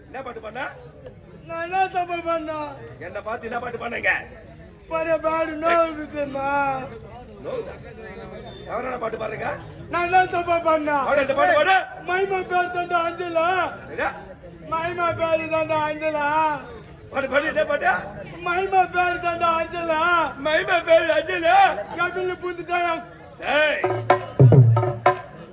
என்ன பாட்டு பண்ண? நான் என்ன தப்பு பண்ணா? என்ன பார்த்து என்ன பாட்டு பண்ணீங்க? பழைய பாடு நோவுதுமா. எவரான பாட்டு பாருங்க? நான் என்ன தப்பு பண்ணா? இந்த பாட்டு பாடு. மைமா பேர் தண்டா அஞ்சலா. மைமா பேர் தண்டா அஞ்சலா. பாட்டு பாடு. என்ன பாட்டு? மைமா பேர் தண்டா அஞ்சலா. மைமா பேர் அஞ்சலா. கபில புந்துட்டாயா. டேய்.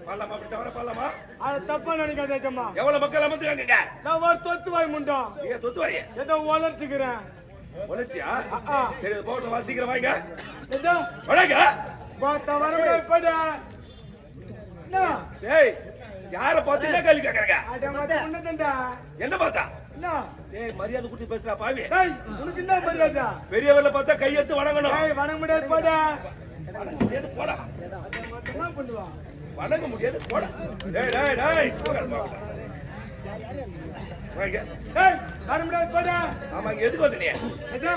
பாலமா அப்படி தவற பாலமா? அத தப்பா நினைக்காதேச்சம்மா. எவ்வளவு மக்கள் அமர்ந்துங்க? நான் ஒரு தொத்து வாய் முண்டோம். ஏ தொத்து வாய். ஏதோ வளர்த்துக்கிறேன். வளர்த்தியா? சரி போட்டு வாசிக்கிற வாங்க. ஏதோ வணங்க. பாத்த வரவே பட. டேய் யார பார்த்து என்ன கேள்வி கேக்குறீங்க? அட மத உன்னதண்டா. என்ன பார்த்தா? என்ன? டேய் மரியாதை கொடுத்து பேசுறா பாவி. டேய் உனக்கு என்ன மரியாதை? பெரியவர்ல பார்த்தா கை எடுத்து வணங்கணும். டேய் வணங்க முடியாது போட. வணங்க முடியாது போடா. என்ன பண்ணுவா? வணங்க முடியாது போடா. டேய் டேய் டேய். வாங்க. டேய் வர முடியாது போட. ஆமா இங்க எதுக்கு வந்த நீ? ஏதோ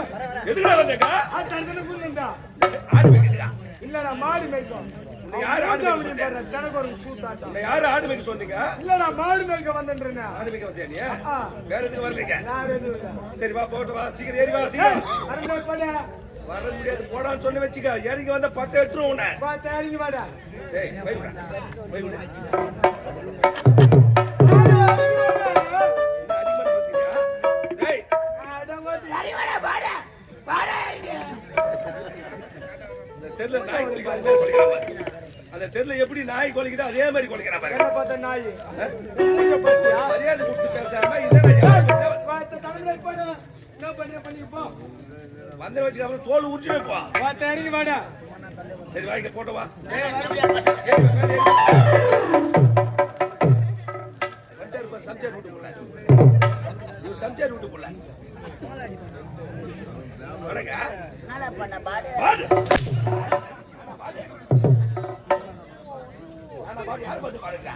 எதுக்குடா வந்தங்க? தடதன குண்டா. ஆடு மேய்க்கிறா. இல்லடா மாடு மேய்க்கும். நீ யாரு ஆடு மேய்க்க? ஜனக்கு ஒரு சூத்தாட்டம். நீ யாரு ஆடு மேய்க்க சொன்னீங்க? இல்லடா மாடு மேய்க்க வந்தன்றேனே. ஆடு மேய்க்க வந்தியா நீ? வேற எதுக்கு வரலங்க? நான் எதுவும் இல்ல. சரி வா போட்டு வா சீக்கிரம் ஏறி வா சீக்கிரம். வர முடியாது போட. வர முடியாது போடான்னு சொல்லி வெச்சுக்க. ஏறிங்க வந்த 10 எடுத்துறோம் உன்னை. வா சரிங்க வாடா. டேய் போய் விடு. போய் விடு. தெருல நாய் கொலைக்கிறான். அந்த தெருல எப்படி நாய் கொலைக்குதோ அதே மாதிரி கொலைக்கிறான் பாரு. என்ன பார்த்த நாய்? மூஞ்ச பாத்தியா? மரியாதை கொடுத்து பேசாம என்னடா பார்த்த தமிழை போடு. என்ன பண்ற பண்ணிக்க போ. வந்தற வச்சுக்க அப்புறம் தோல் உரிச்சுவே போ. வா தெரிங்க வாடா. சரி வாங்க போட்டு வா. வண்டர் பர் சம்சேர் விட்டு போல. நீ சம்சேர் விட்டு போல. வணங்க. என்னடா பண்ண பாடு? பாடு. ஆனா பாடு யார் வந்து பாடுறா?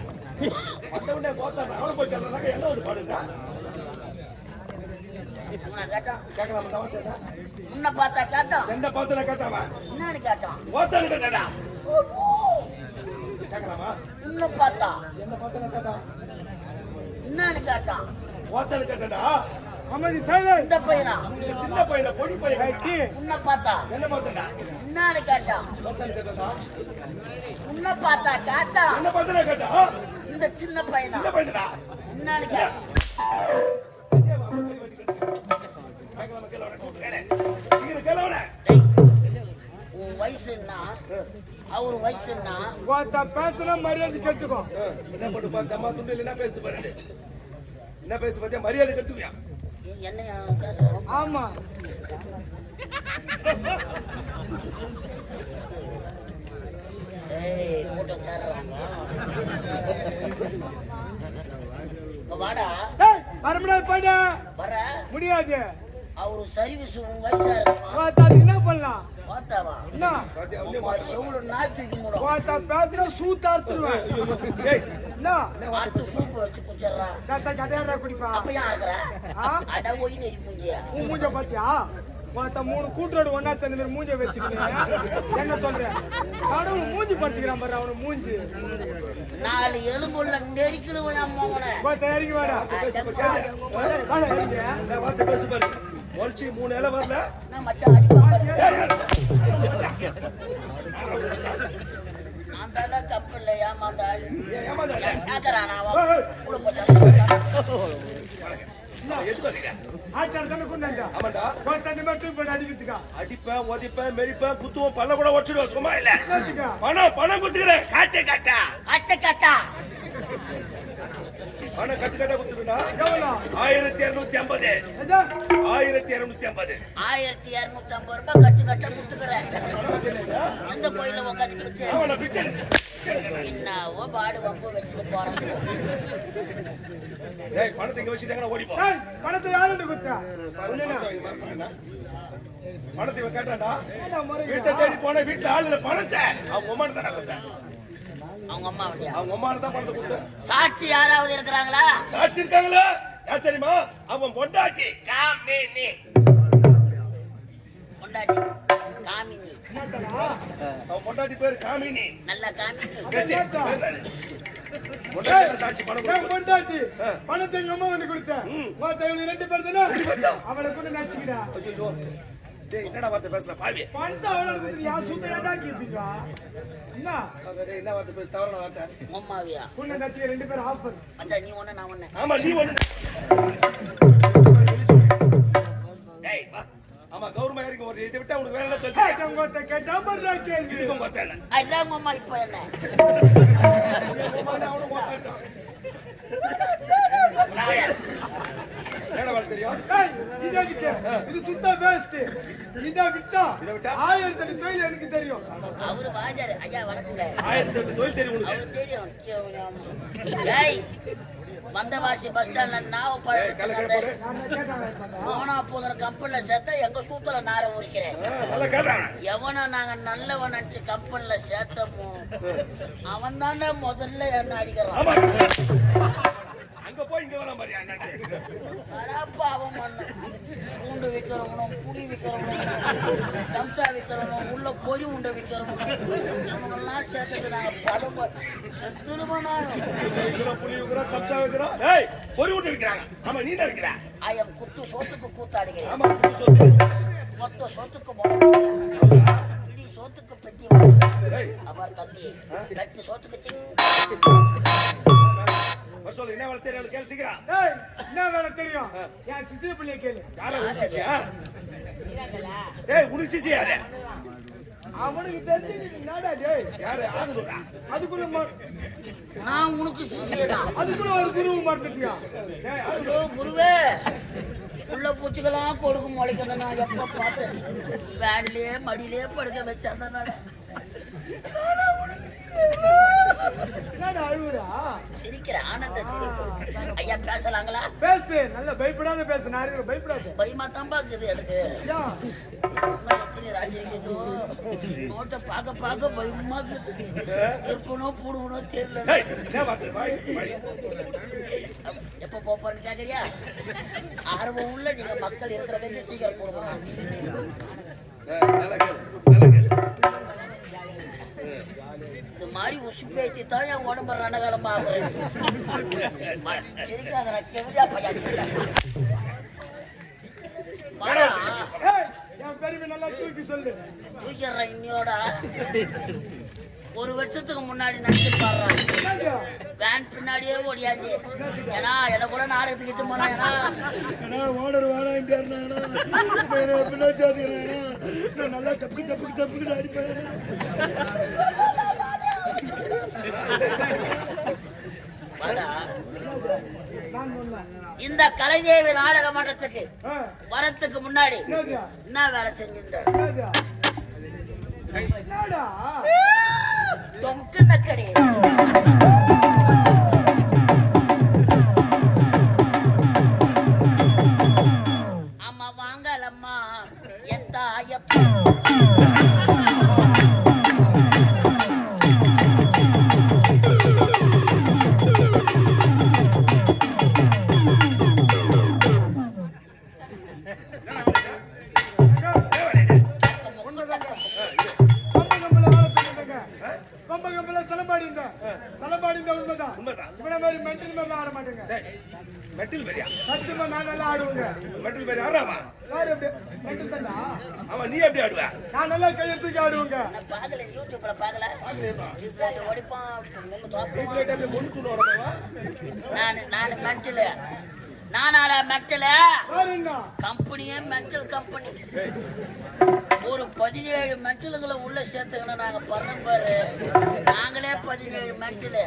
வந்தவனே கோத்தா அவள போய் சொல்றாங்க என்ன வந்து பாடுறா? உன்னை கேட்டோம். கேக்கலாம் தவத்தேடா. உன்னை பார்த்தா கேட்டோம். என்ன பார்த்தல கேட்டாவா? என்னன்னு கேட்டோம். கோத்தால கேட்டடா. கேக்கலாமா? உன்னை பார்த்தா. என்ன பார்த்தல கேட்டா? என்னன்னு கேட்டோம். கோத்தால கேட்டடா. அம்மாடி சைலண்ட். இந்த பையனா? இந்த சின்ன பையன பொடி பையன். உன்னை பார்த்தா. என்ன பார்த்தடா? என்னன்னு கேட்டோம். கோத்தால கேட்டடா. உன்னை பார்த்தா கேட்டோம். என்ன பார்த்தல கேட்டா? இந்த சின்ன பையனா? சின்ன பையன்டா. என்னன்னு கேட்டோம். கேக்கலாமா கேளவன கேளே. சீக்கிரம் கேளவன. உன் வயசு என்ன? அவர் வயசு என்ன? கோத்தா பேசுனா மரியாதை கேட்டுக்கோ. என்ன பண்ணு பா தம்மா துண்டில என்ன பேசு பாரு. என்ன பேசு பாத்தியா மரியாதை கட்டுவியா? என்ன கேக்குறோம்? ஆமா. ஏய் கூட்டம் சேர்றாங்க. வாடா. டேய் வர முடியாது போடா. வர முடியாது. அவரு சர்வீஸ் உன் வயசா இருக்குமா? கோத்தா என்ன பண்ணலாம்? பார்த்தாவா? என்ன? பாத்தியா உன் செவுல நாய் தூக்கி மூடும். கோத்தா பேசுனா சூத்தாத்துருவேன். டேய் என்ன? அடுத்து சூப்பு வச்சு குடிச்சிடுறா. கட்ட கடையாரா குடிப்பா. அப்ப ஏன் இருக்கிற? அட ஒய் நெறி மூஞ்சியா. உன் மூஞ்ச பாத்தியா? கோத்தா 3 கூட்டரோடு ஒன்னா சேர்ந்து மூஞ்ச வச்சுக்கிறீங்க. என்ன சொல்ற? கடவுள் மூஞ்சி பறிச்சுக்கிறான் பாரு அவன மூஞ்சி. 4 எலும்புள்ள நெரிக்கிறவன் அம்மாவனே. கோத்தா இறங்கி வாடா. வாடா இறங்கி. நான் வார்த்தை பேசு பாரு. ஒன்சி 3 இலை வரல. நான் மச்சான் அடிப்பான். நான் தானே கம்பெனில ஏமாந்தாள். ஏமாந்தாளா? கேக்குறானா அவன்? கூட போச்சா? எதுக்கு வந்தீங்க? ஆச்சார தான கொண்டாங்க. ஆமாடா. கோத்தா நீ மட்டும் போய் அடிக்கிறதுக்கா. அடிப்பேன் ஒதிப்பேன் மெரிப்பேன் குத்துவோம் பல்ல கூட ஒடிச்சிடுவோம் சும்மா இல்ல. என்னத்துக்கா? பணம் குத்துக்கிறேன் காட்டே காட்டா. கட்டா. பணம் கட்டு குத்துடுடா. எவ்வளோ? 1250. எதா? 1250. 1250 ரூபாய் கட்ட குத்துக்கிறேன். எந்த கோயில உட்காந்து வச்சு அவன பிச்சை. என்னவோ பாடு வம்பு வச்சுக்க போறான். டேய் பணத்தை இங்க வச்சிட்டாங்கனா ஓடி போ. டேய் பணத்தை யாருன்னு குத்தா? பணத்தை இவன் கேட்டான்டா. ஏடா முறை. வீட்டை தேடி போன வீட்டுல ஆளு இல்ல பணத்தை. அவங்க அம்மா தான கொடுத்தேன். அவங்க அம்மா வண்டியா? அவங்க அம்மா தான் பணத்தை கொடுத்தேன். சாட்சி யாராவது இருக்கிறாங்களா? சாட்சி இருக்காங்களா? யார் தெரியுமா? அவன் பொண்டாட்டி காமினி. பொண்டாட்டி. காமினி. என்னடா அவன் பொண்டாட்டி பேரு காமினி. நல்ல காமினி. பேச்சு, பேசாதே. பொண்டாட்டி சாட்சி பணம் ஏன் கொடுக்கு. பொண்டாட்டி பணத்தை எங்க அம்மா வந்து கொடுத்த மத்த இவங்க 2 பேர் தானே அவளை கொண்டு நச்சுக்கிடா. ஐயோ, டேய் என்னடா வார்த்தை பேசுற பாவி? பணத்தை அவளை கொடுத்து யா சூப்பர் ஏடா கேப்பீங்க என்ன டேய் என்ன வார்த்தை பேச தவறான வார்த்தை. மம்மாவியா கொண்டு நச்சுக்க 2 பேர் ஆஃபர். மச்சான் நீ ஒண்ணு நான் ஒண்ணு. ஆமா நீ ஒண்ணு. டேய் வா. ஆமா கவர்மெண்ட் இருக்கு ஒரு இதை விட்டா உனக்கு வேற என்ன சொல்லுங்க. கேட்டவங்க கேட்டா பண்றா கேள்வி. இதுக்கும் பார்த்தேன். அல்ல மம்மா இப்போ என்ன? அவனும் போட்டான். என்னடா வார்த்தை தெரியும்? ஏய் இது எதுக்கு? இது சுத்த வேஸ்ட். இத விட்டா இதை விட்டா 1008 தொழில் எனக்கு தெரியும். அவரு வாஜாரு. ஐயா வணக்கங்க. 1008 தொழில் தெரியும் உனக்கு. அவரு தெரியும். டேய் வந்தவாசி பஸ் ஸ்டாண்ட்ல நாவ பழம் போனா போதுற கம்பெனில சேர்த்தா எங்க சூத்துல நார உரிக்கிறேன். நல்லா கேட்டான். எவனை நாங்க நல்லவன் நினைச்சு கம்பெனில சேர்த்தமோ அவன் தானே முதல்ல என்ன அடிக்கிறான். ஆமா அங்க போய் இங்க வர மாதிரி அண்ணாடே. பாவம் பண்ண பூண்டு விக்கிறவனும் புளி விக்கிறவனும் சம்சா விக்கிறவனும் உள்ள பொறி உண்டை விக்கிறவனும் இவங்கெல்லாம் சேர்த்துட்டு நாங்க படம் செத்துடுமானாலும் புளி விக்கிறோம் சப்சா விக்கிறோம். டேய் பொறி விட்டு விக்கிறாங்க. ஆமா நீ என்ன விக்கிற? ஆயம் குத்து சோத்துக்கு கூத்தாடுகிறேன். ஆமா சொத்து. மொத்த சொத்துக்கு பிடி சோத்துக்கு பெட்டி அவர் தம்பி கட்டி சோத்துக்கு சொல்லு என்ன வேலை தெரியும் கேள்வி சீக்கிரம். ஏய் என்ன வேலை தெரியும்? என் சிசிய பிள்ளைய கேளு. யார உச்சிச்சியா? டேய் உச்சிச்சி யாரு? அவனுக்கு தெரிஞ்சு நீ என்னடா டேய்? யாரு ஆகுதுடா? அதுக்குள்ள நான் உனக்கு சிசியடா. அதுக்குள்ள ஒரு குரு மாட்டேங்கியா? டேய் ஐயோ குருவே உள்ள பூச்சிக்கெல்லாம் கொடுக்க முளைக்கிறத நான் எப்ப பார்த்தேன். வேன்லயே மடியிலே படுக்க வச்சாதான் என்னடா அழுவுறா? சிரிக்கிற ஆனந்த சிரிப்பு. ஐயா பேசலாங்களா? பேசு நல்ல பயப்படாத பேசு. நான் இருக்க பயப்படாத. பயமா தான் பாக்குது எனக்கு. ராஜரிக்கோ நோட்டை பார்க்க பார்க்க பயமா இருக்கணும் போடுவனும் தெரியல. எப்ப போப்பான்னு கேக்குறியா? ஆர்வம் உள்ள நீங்க மக்கள் இருக்கிற வரைக்கும் சீக்கிரம் போடுவோம். இந்த மாதிரி உசுப்பேத்தி தான் என் உடம்பு ரணகாலமா ஆகுறேன். சிரிக்காத செவிலியா பையா என் பெருமை நல்லா தூக்கி சொல்லு. தூக்கிடுறேன் இன்னையோட. ஒரு வருஷத்துக்கு முன்னாடி நடிச்சு பாடுறான். வேன் பின்னாடியே ஓடியாச்சு. ஏன்னா என்ன கூட நாடகத்துக்கிட்டு போனா ஓனர் நல்லா டப்பு டப்பு டப்புக்கு அடிப்பேன். இந்த கலைஞேவி நாடக மன்றத்துக்கு வரத்துக்கு முன்னாடி என்ன வேலை செஞ்சிருந்த? தொங்கு நக்கடி அம்மா வாங்கலம்மா என் தாயப்பா மெட்டில் பெரியா சத்தியமா நான் நல்லா ஆடுவேங்க. மெட்டில் பெரிய ஆறாமா? ஆமா நீ எப்படி ஆடுவ? நான் நல்லா கையை தூக்கி ஆடுவேங்க. பாக்கல யூடியூப்ல பாக்கல. நான் மென்டல் நானாடா மென்டல். கம்பெனியே மென்டல் கம்பெனி. ஒரு 17 மென்டலுங்களை உள்ள சேர்த்துக்கணும். நாங்க படுறோம் பாரு. நாங்களே 17 மென்டல்.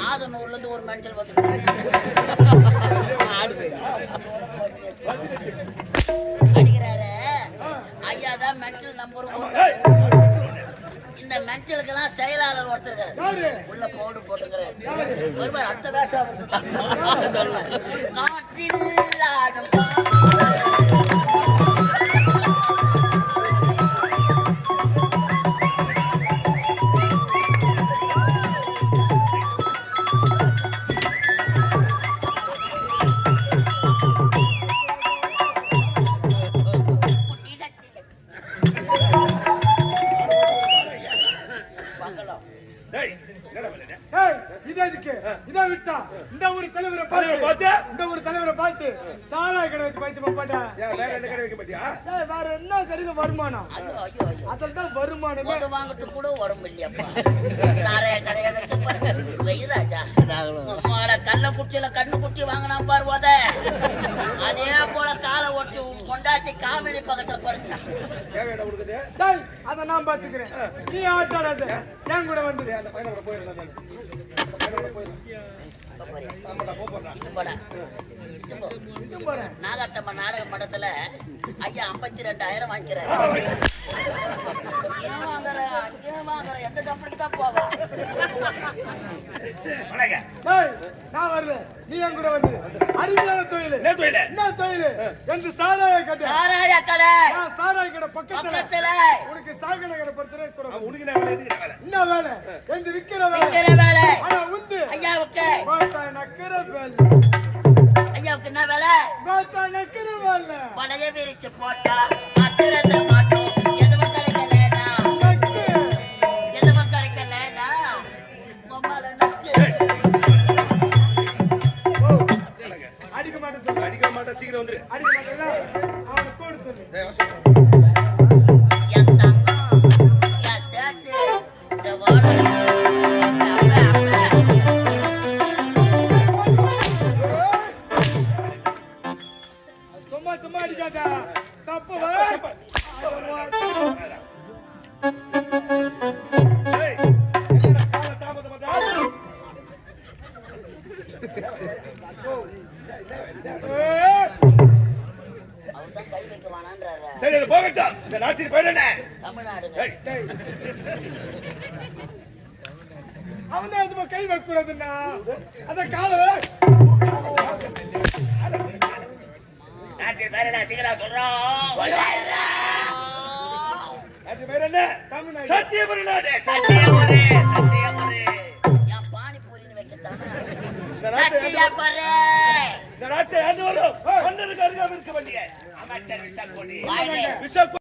ஆதனூர்ல இருந்து ஒரு மென்டல் அடிக்கிறாரு. ஐயா தான் மென்டல் நம்பர் 1. இந்த மென்டலுக்கெல்லாம் செயலாளர் ஒருத்தருக்காரு. உள்ள பவுடர் போட்டுக்கிறாரு. ஒருவர் அடுத்த பேச காற்றில் ஆடும் இடத்தில் பண்ணல ஏய் இது எதுக்கு இத விட்டா இந்த ஊர் தலைவரை பார்த்து இந்த ஊர் தலைவரை பார்த்து சாராய கடை வச்சு பைத்து பாப்பாடா ஏன் வேற எந்த கடை வைக்க மாட்டியா ஏய் வேற என்ன கடையில வருமானம் ஐயோ ஐயோ ஐயோ அதெல்லாம் வருமானமே மொத வாங்கறதுக்கு கூட வரும் இல்லையப்பா சாரைய கடையை வைக்க பாரு வைராஜா உம்மால கள்ள குச்சியில கண்ணு குட்டி வாங்கினா பாரு போத அதே போல காலை ஒட்டி கொண்டாட்டி காமெடி பக்கத்துல படுக்கணும் தேவையான கொடுக்குது டேய் அத நான் பாத்துக்கிறேன் நீ ஆட்டாடாத என் கூட வந்து அந்த பையனோட போயிடலாம் நான் அந்த பையனோட போயிடலாம் ஆமாடா போறேன் இது போட இது போறேன் நாகாத்தம்ம நாடக மண்டத்துல ஐயா 52,000 வாங்கிக்கிறாரு ஏன் வாங்குற அங்கே வாங்குற எந்த கம்பெனிக்கு தான் போவா வணக்கம் டேய் நான் வரல நீ என் கூட வந்து அருமையான தொழில் என்ன தொழில் என்ன தொழில் என்று சாராய கடை சாராய கடை நான் சாராய கடை பக்கத்துல பக்கத்துல உனக்கு சாகநகர படுத்துறேன் கூட உனக்கு நான் வேலை எடுத்து வேலை என்ன வேலை எந்த விக்கிற வேலை விக்கிற வேலை ஆனா உந்து ஐயாவுக்கு கோட்டா நக்கிற வேலை ஐயாவுக்கு என்ன வேலை கோட்டா நக்கிற வேலை பழைய விரிச்சு போட்டா அத்திரத்தை மாட்டோம் எதுவும் கிடைக்கலனா நக்கு எதுவும் கிடைக்கலனா மம்மால நக்கு அடிக்க மாட்டேன் சொல்லு. அடிக்க மாட்டேன் சீக்கிரம் வந்துரு அடிக்க மாட்டேன் அவனை கொடுத்து டேய் வாசு என் தங்கம் என் சேட்டு இந்த வாடகை சும்மா சும்மா அடிக்காத சப்பவா டேய் என்னடா கால தாமதம் பண்ணா அவர்தான் கை வைக்க வேணான்றாரு சரி அது போகட்டும் இந்த நாட்டின் பேர் என்ன தமிழ்நாடுங்க டேய் அவன் தான் கை வைக்க கூடாதுன்னா அத கால நாட்டின் பேர் என்ன சீக்கிரம் சொல்றோம் நாட்டின் பேர் என்ன தமிழ்நாடு சத்தியபுரி நாடு சத்தியபுரி சத்தியபுரி என் பானிபூரின்னு வைக்கத்தானே இந்த நாட்டு சத்தியபுரி இந்த நாட்டை ஆண்டு வரும் மன்னருக்கு அருகாமல் இருக்க வேண்டிய அமைச்சர் விஷக்கொடி வாழை. விஷக்கொடி